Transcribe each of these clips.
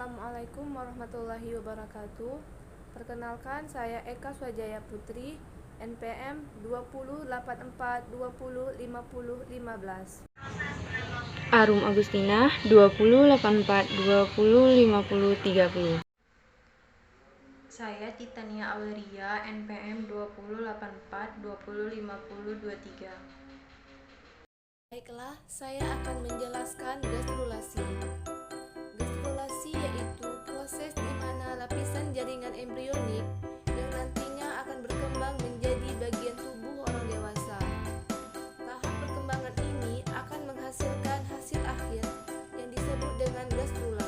Assalamualaikum warahmatullahi wabarakatuh. Perkenalkan, saya Eka Swajaya Putri, NPM 2084205015. Arum Agustina 2084205030. Saya Titania Aurelia, NPM 2084205023. Baiklah, saya akan menjelaskan gastrulasi. Gastrulasi yaitu proses di mana lapisan jaringan embrionik yang nantinya akan berkembang menjadi bagian tubuh orang dewasa. Tahap perkembangan ini akan menghasilkan hasil akhir yang disebut dengan gastrula.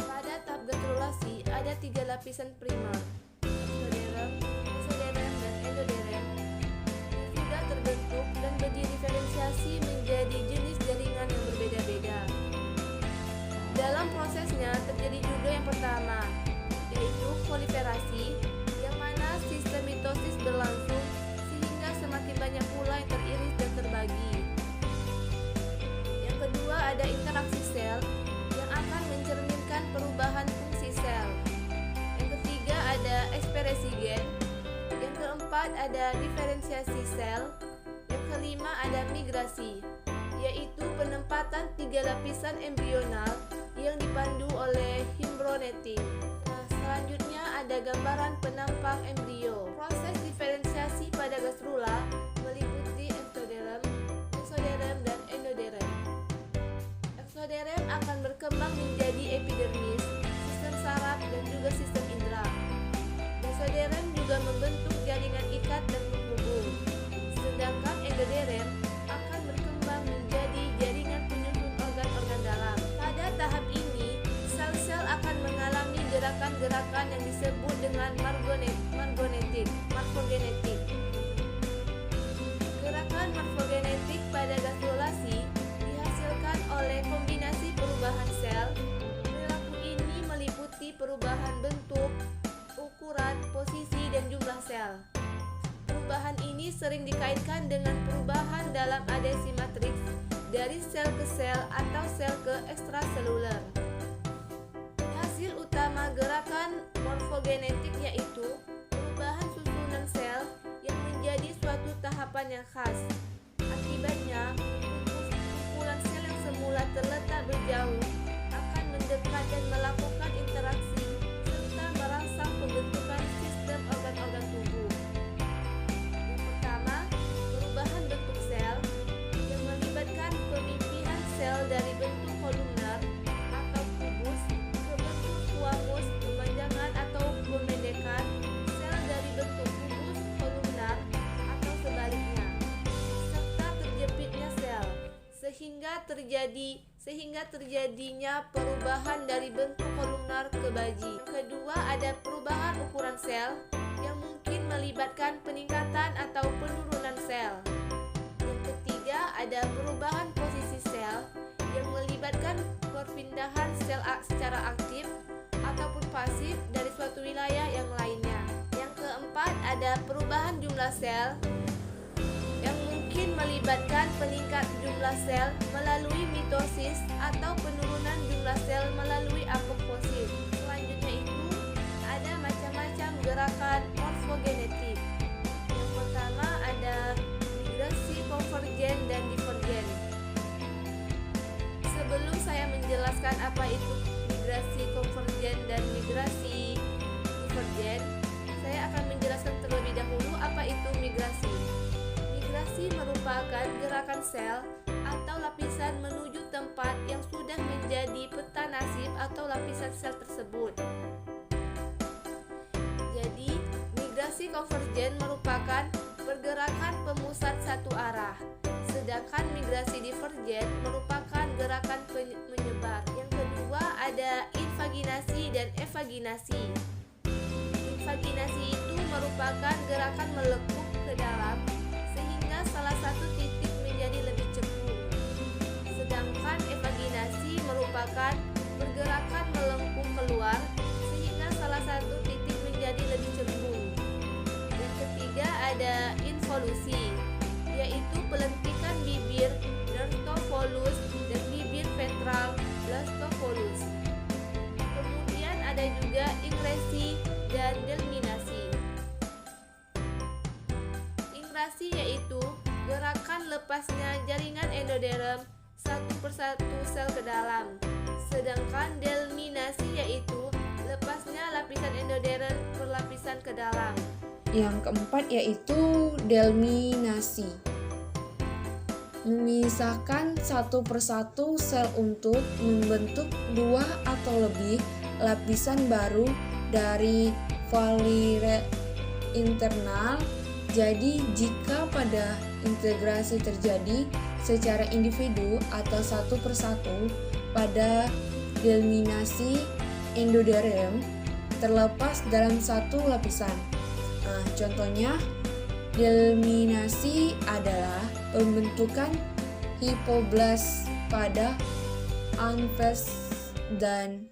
Pada tahap gastrulasi ada 3 lapisan primer, ektoderm, mesoderm, dan endoderm, yang sudah terbentuk dan berdiferensiasi menjadi jenis jaringan yang berbeda-beda. Dalam prosesnya terjadi juga yang pertama, yaitu proliferasi, yang mana sistem mitosis berlangsung sehingga semakin banyak pula yang teriris dan terbagi. Yang kedua ada interaksi sel yang akan mencerminkan perubahan fungsi sel. Yang ketiga ada ekspresi gen. Yang keempat ada diferensiasi sel. Yang kelima ada migrasi, yaitu penempatan 3 lapisan embrional yang dipandu oleh himbroniting. Selanjutnya ada gambaran penampak embrio. Proses diferensiasi pada gastrula meliputi ektoderm, mesoderm, dan endoderm. Ektoderm akan berkembang menjadi epidermis, sistem saraf, dan juga sistem indera. Mesoderm juga membentuk jaringan ikat dan penghubung. Sedangkan endoderm akan berkembang menjadi jaringan penyusun organ-organ dalam. Pada tahap ini, sel-sel akan mengalami gerakan-gerakan yang disebut dengan morfogenetik. Gerakan morfogenetik pada gastrulasi dihasilkan oleh kombinasi perubahan sel. Perilaku ini meliputi perubahan bentuk, ukuran, posisi, dan jumlah sel. Perubahan ini sering dikaitkan dengan perubahan dalam adesi matriks dari sel ke sel atau sel ke ekstraseluler. Hasil utama gerakan morfogenetik yaitu perubahan susunan sel yang menjadi suatu tahapan yang khas. Akibatnya, kumpulan sel yang semula terletak berjauh akan mendekat dan melakukan interaksi serta merangsang pembentukan sistem organ-organ tubuh. Yang pertama, perubahan bentuk sel yang melibatkan pemimpinan sel dari bentuk kolumnar atau kubus ke bentuk squamous, pemanjangan atau pemendekan sel dari bentuk kubus kolumnar atau sebaliknya, serta terjepitnya sel sehingga terjadinya perubahan dari bentuk kolumnar ke baji. Yang kedua ada perubahan ukuran sel yang mungkin melibatkan peningkatan atau penurunan sel. Yang ketiga ada perubahan posisi sel yang melibatkan perpindahan sel secara aktif ataupun pasif dari suatu wilayah yang lainnya. Yang keempat ada perubahan jumlah sel yang mungkin melibatkan peningkat jumlah sel melalui mitosis atau penurunan jumlah sel melalui apofosis. Selanjutnya itu ada macam-macam gerakan morfogenetik. Yang pertama ada migrasi konvergen dan divergen. Sebelum saya menjelaskan apa itu migrasi konvergen dan migrasi divergen, saya akan menjelaskan terlebih dahulu apa itu migrasi. Migrasi merupakan gerakan sel atau lapisan menuju tempat yang sudah menjadi peta nasib atau lapisan sel tersebut. Jadi, migrasi konvergen merupakan pergerakan pemusat satu arah, sedangkan migrasi divergen merupakan gerakan menyebar. Yang kedua ada invaginasi dan evaginasi. Invaginasi itu merupakan gerakan melekuk ke dalam sehingga salah satu titik menjadi lebih cekung. Sedangkan evaginasi merupakan pergerakan melengkung keluar sehingga salah satu titik menjadi lebih cembung. Yang ketiga ada involusi, yaitu pelentikan bibir nertovolus dan bibir ventral blastovolus. lepasnya jaringan endoderm satu persatu sel ke dalam. Sedangkan delminasi yaitu lepasnya lapisan endoderm per lapisan ke dalam. Yang keempat yaitu delminasi. Memisahkan satu persatu sel untuk membentuk dua atau lebih lapisan baru dari follicle internal. Jadi jika pada integrasi terjadi secara individu atau satu persatu pada delminasi, endoderm terlepas dalam satu lapisan. Nah, contohnya delminasi adalah pembentukan hipoblast pada Anpheles dan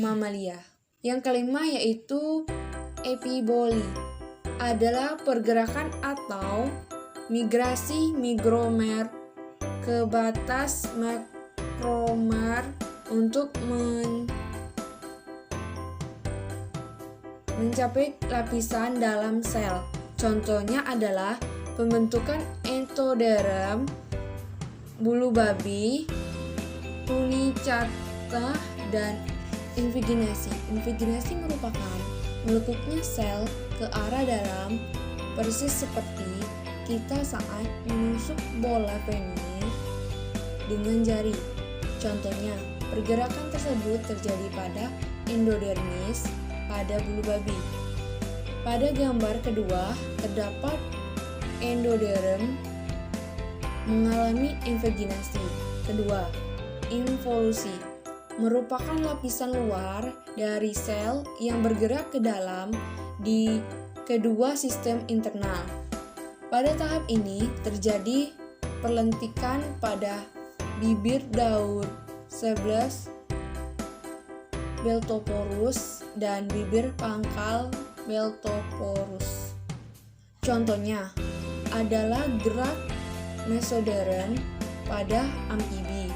mamalia. Yang kelima yaitu epiboli, adalah pergerakan atau migrasi mikromer ke batas makromer untuk mencapai lapisan dalam sel. Contohnya adalah pembentukan endoderm, bulu babi, tunicata, dan invaginasi. Invaginasi merupakan melekuknya sel ke arah dalam, persis seperti kita saat menusuk bola penis dengan jari. Contohnya, pergerakan tersebut terjadi pada endodermis pada bulu babi. Pada gambar kedua, terdapat endoderm mengalami invaginasi. Kedua, involusi merupakan lapisan luar dari sel yang bergerak ke dalam di kedua sistem internal. Pada tahap ini terjadi perlentikan pada bibir daun 11 Beltoporus dan bibir pangkal Beltoporus. Contohnya adalah gerak mesoderm pada amfibi.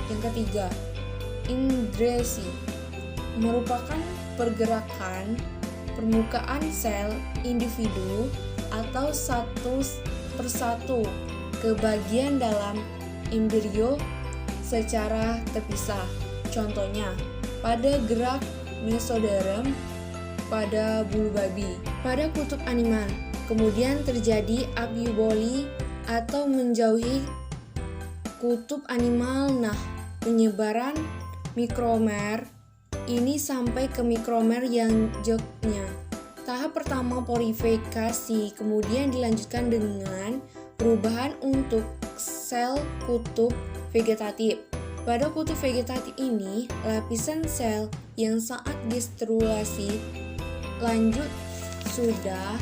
Yang ketiga, ingresi merupakan pergerakan permukaan sel individu atau satu persatu ke bagian dalam embrio secara terpisah. Contohnya pada gerak mesoderm pada bulu babi. Pada kutub animal, kemudian terjadi apiboli atau menjauhi kutub animal. Nah, penyebaran mikromer ini sampai ke mikromer yang jauhnya. Tahap pertama purifikasi, kemudian dilanjutkan dengan perubahan untuk sel kutub vegetatif. Pada kutub vegetatif ini, lapisan sel yang saat gastrulasi lanjut sudah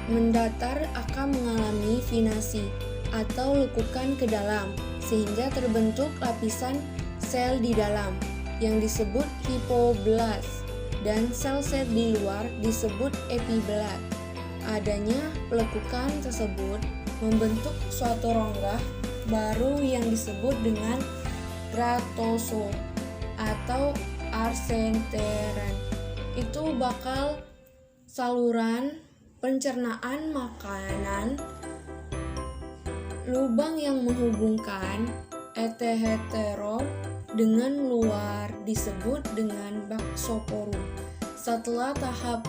mendatar akan mengalami venasi atau lekukan ke dalam, sehingga terbentuk lapisan sel di dalam yang disebut hipoblast dan sel-sel di luar disebut epiblast. Adanya pelekukan tersebut membentuk suatu rongga baru yang disebut dengan kratosom atau arsenteran. Itu bakal saluran pencernaan makanan. Lubang yang menghubungkan eteheterom dengan luar disebut dengan baksoporum. Setelah tahap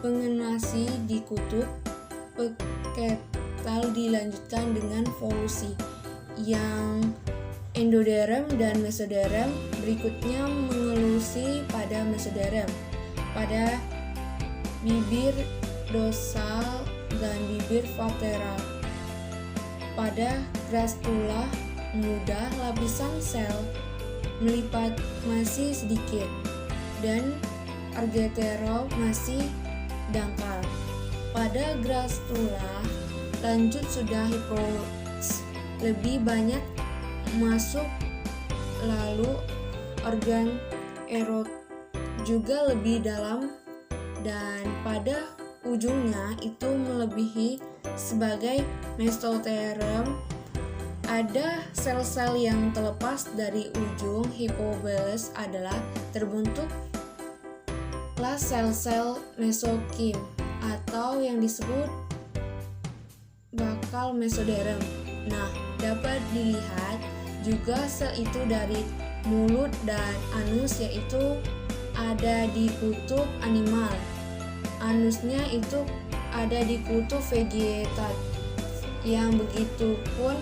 pengenasi di kutub peketal dilanjutkan dengan volusi yang endoderm dan mesoderm berikutnya mengelusi pada mesoderm, pada bibir dorsal dan bibir lateral. Pada gastrula muda, lapisan sel melipat masih sedikit dan argetero masih dangkal. Pada gastrula lanjut sudah hipoblast, lebih banyak masuk, lalu organ erot juga lebih dalam, dan pada ujungnya itu melebihi sebagai mesoderm. Ada sel-sel yang terlepas dari ujung hipoblast adalah terbentuklah sel-sel mesokim atau yang disebut bakal mesoderm. Nah, dapat dilihat juga sel itu dari mulut dan anus, yaitu ada di kutub animal. Anusnya itu ada di kutub vegetat, yang begitu pun,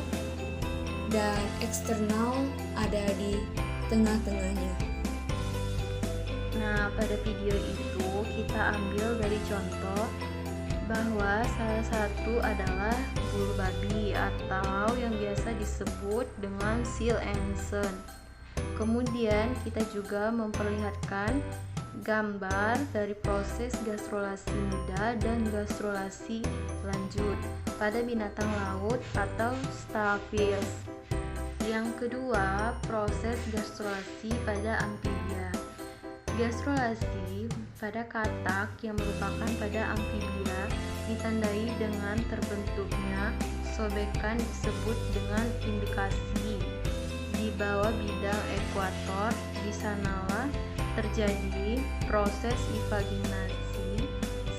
dan eksternal ada di tengah-tengahnya. Nah, pada video itu kita ambil dari contoh bahwa salah satu adalah bulu babi atau yang biasa disebut dengan seal Anson. Kemudian kita juga memperlihatkan gambar dari proses gastrulasi muda dan gastrulasi lanjut pada binatang laut atau starfish. Yang kedua, proses gastrulasi pada amfibia. Gastrulasi pada katak yang merupakan pada amfibia ditandai dengan terbentuknya sobekan disebut dengan indikasi di bawah bidang ekuator. Di sanalah terjadi proses invaginasi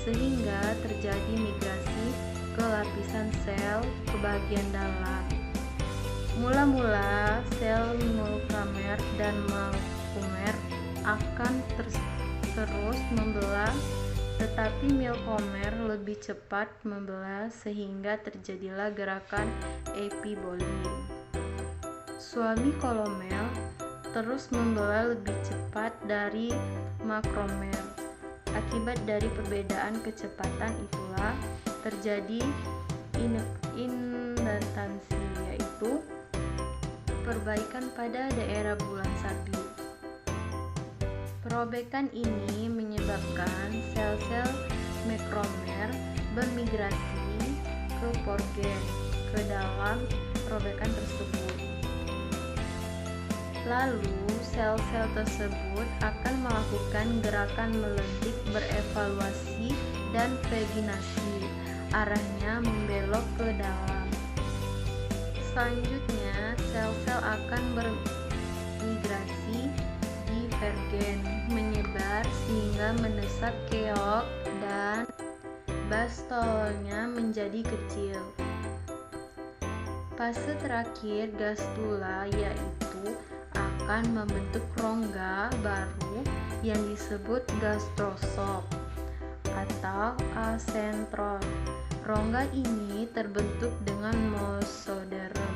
sehingga terjadi migrasi ke lapisan sel ke bagian dalam. Mula-mula sel mulkamer dan melkomer akan terus membelah, tetapi milkomer lebih cepat membelah sehingga terjadilah gerakan epiboli. Suami kolomel terus membelah lebih cepat dari makromer. Akibat dari perbedaan kecepatan itulah terjadi indentansi, yaitu perbaikan pada daerah bulan sabit. Perobekan ini menyebabkan sel-sel makromer bermigrasi ke porgen ke dalam perobekan tersebut. Lalu sel-sel tersebut akan melakukan gerakan melentik berevaluasi dan vaginasi, arahnya membelok ke dalam. Selanjutnya, sel-sel akan bermigrasi divergen, menyebar sehingga mendesak keok dan bastolnya menjadi kecil. Fase terakhir gastula yaitu akan membentuk rongga baru yang disebut gastrosop atau asentron. Rongga ini terbentuk dengan mesoderm.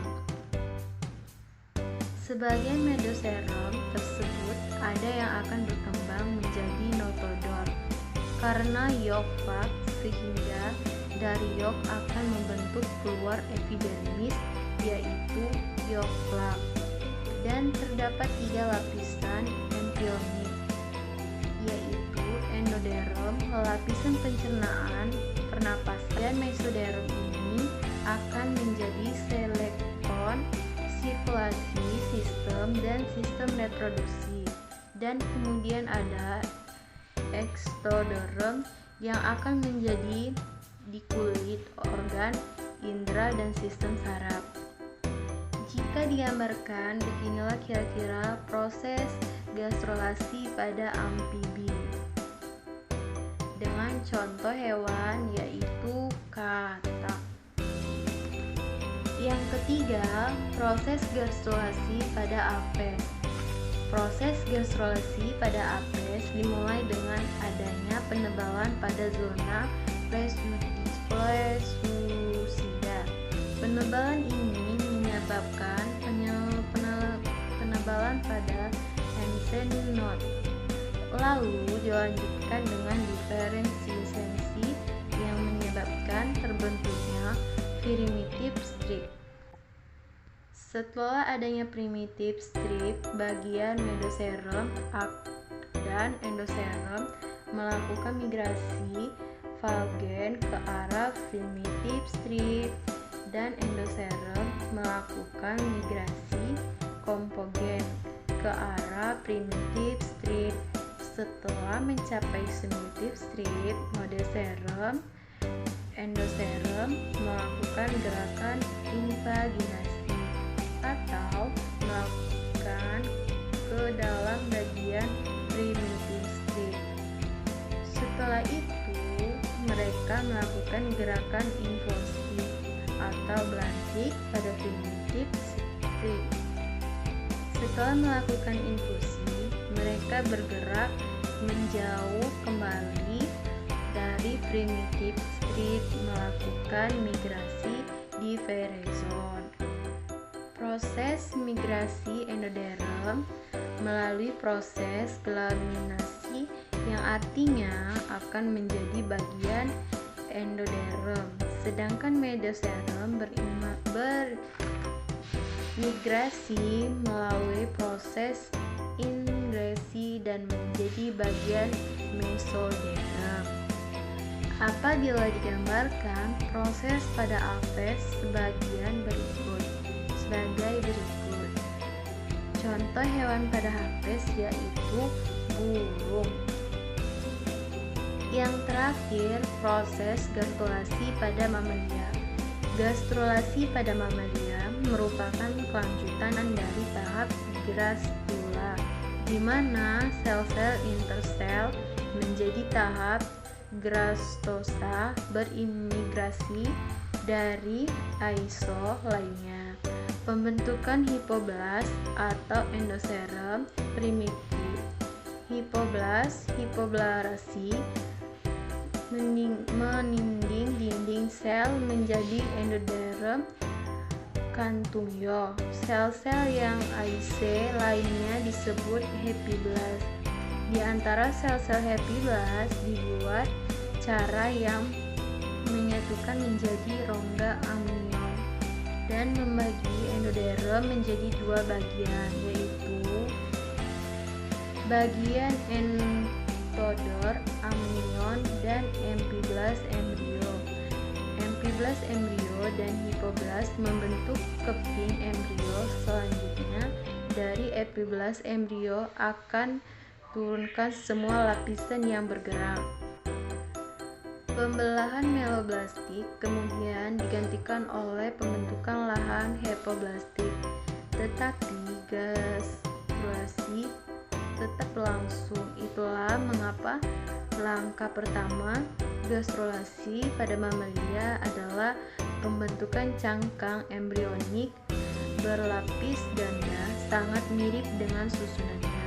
Sebagian mesoderm tersebut ada yang akan berkembang menjadi notodorm karena yolk plak, sehingga dari yolk akan membentuk keluar epidermis yaitu yolk plak. Dan terdapat 3 lapisan embryonik, yaitu endoderm, lapisan pencernaan, pernapasan, dan mesoderm ini akan menjadi selekton, sirkulasi, sistem, dan sistem reproduksi. Dan kemudian ada ektoderm yang akan menjadi di kulit, organ, indera, dan sistem saraf. Jika digambarkan, beginilah kira-kira proses gastrulasi pada amfibi dengan contoh hewan yaitu katak. Yang ketiga, proses gastrulasi pada apes. Proses gastrulasi pada apes dimulai dengan adanya penebalan pada zona plesusida. Penebalan ini menyebabkan penebalan pada Hansen knot. Lalu dilanjutkan dengan diferensiasi yang menyebabkan terbentuknya primitive strip. Setelah adanya primitive strip, bagian mesoderm dan endoderm melakukan migrasi valgen ke arah primitive strip dan endoderm melakukan migrasi kompogen ke arah primitive strip. Setelah mencapai primitive strip, mesoderm, endoderm melakukan gerakan invaginasi atau melakukan ke dalam bagian primitive strip. Setelah itu, mereka melakukan gerakan infusi atau belantik pada primitif strip. Setelah melakukan infusi, mereka bergerak menjauh kembali dari primitif strip melakukan migrasi di verizon. Proses migrasi endoderm melalui proses gelaminasi yang artinya akan menjadi bagian endoderm, sedangkan mesoderm bermigrasi melalui proses ingresi dan menjadi bagian mesoderm. Apabila digambarkan proses pada apes sebagai berikut. Contoh hewan pada apes yaitu burung. Yang terakhir, proses gastrulasi pada mamalia. Gastrulasi pada mamalia merupakan kelanjutan dari tahap gastrula, di mana sel-sel intersel menjadi tahap grastosa berimigrasi dari aiso lainnya. Pembentukan hipoblast atau endoderm primitif. Hipoblarasi meninding dinding sel menjadi endoderm kantumyo. Sel-sel yang AIC lainnya disebut hepiblast. Di antara sel-sel hepiblast dibuat cara yang menyatukan menjadi rongga amnion dan membagi endoderm menjadi dua bagian, yaitu bagian entodor amnion dan epiblast embrio. Epiblast embrio dan hipoblast membentuk keping embrio. Selanjutnya dari epiblast embrio akan turunkan semua lapisan yang bergerak. Pembelahan meloblastik kemudian digantikan oleh pembentukan lahan hepoblastik, tetapi gastrulasi tetap berlangsung. Itulah mengapa langkah pertama gastrulasi pada mamalia adalah pembentukan cangkang embrionik berlapis ganda, sangat mirip dengan susunannya.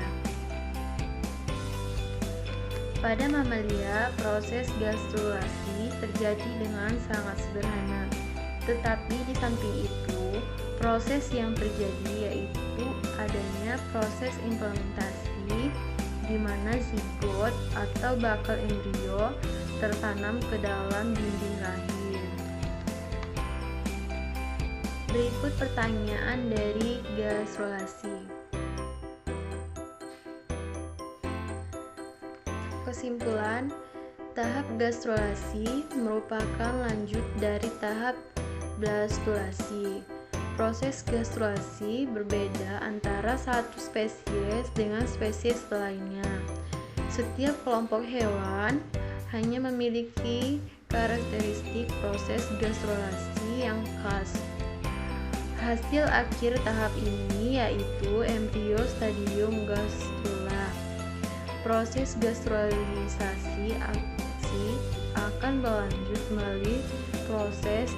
Pada mamalia, proses gastrulasi terjadi dengan sangat sederhana. Tetapi di samping itu, proses yang terjadi yaitu adanya proses implementasi di mana zigot atau bakal embrio tertanam ke dalam dinding rahim. Berikut pertanyaan dari gastrulasi. Kesimpulan, tahap gastrulasi merupakan lanjut dari tahap blastulasi. Proses gastrulasi berbeda antara satu spesies dengan spesies lainnya. Setiap kelompok hewan hanya memiliki karakteristik proses gastrulasi yang khas. Hasil akhir tahap ini yaitu embrio stadium gastrula. Proses gastralisasi aksi akan berlanjut melalui proses